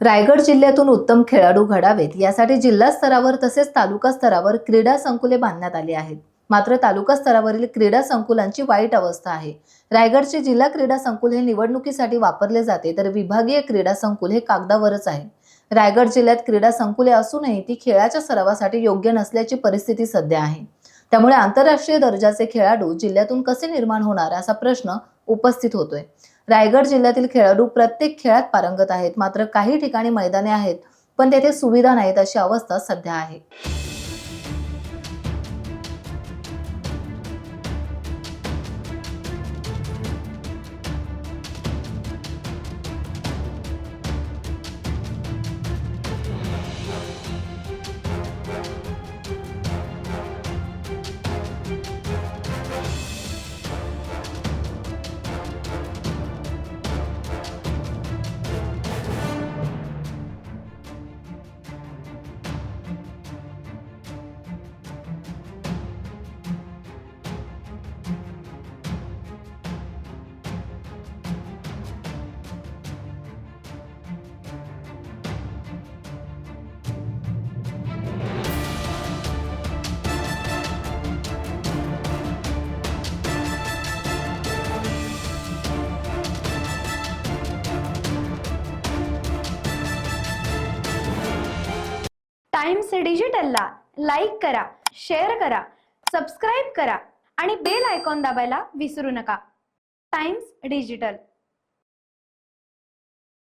रायगड जिल्ह्यातून उत्तम खेळाडू घडावेत यासाठी जिल्हा स्तरावर तसेच तालुका स्तरावर क्रीडा संकुले बांधण्यात आली आहेत। मात्र तालुका स्तरावरील क्रीडा संकुलांची वाईट अवस्था आहे। रायगडचे जिल्हा क्रीडा संकुल हे निवडणुकीसाठी वापरले जाते, तर विभागीय क्रीडा संकुल हे कागदावरच आहे। रायगड जिल्ह्यात क्रीडा संकुले असूनही ती खेळाच्या सरावासाठी योग्य नसल्याची परिस्थिती सध्या आहे। त्यामुळे आंतरराष्ट्रीय दर्जाचे खेळाडू जिल्ह्यातून कसे निर्माण होणार असा प्रश्न उपस्थित होतोय। रायगड जिल्ह्यातील खेळाडू प्रत्येक खेळात पारंगत आहेत, मात्र काही ठिकाणी मैदाने आहेत पण तेथे सुविधा नाहीत अशी अवस्था सध्या आहे। टाइम्स डिजिटलला लाईक करा, शेअर करा, सबस्क्राईब करा आणि बेल आयकॉन दाबायला विसरू नका। Times digital.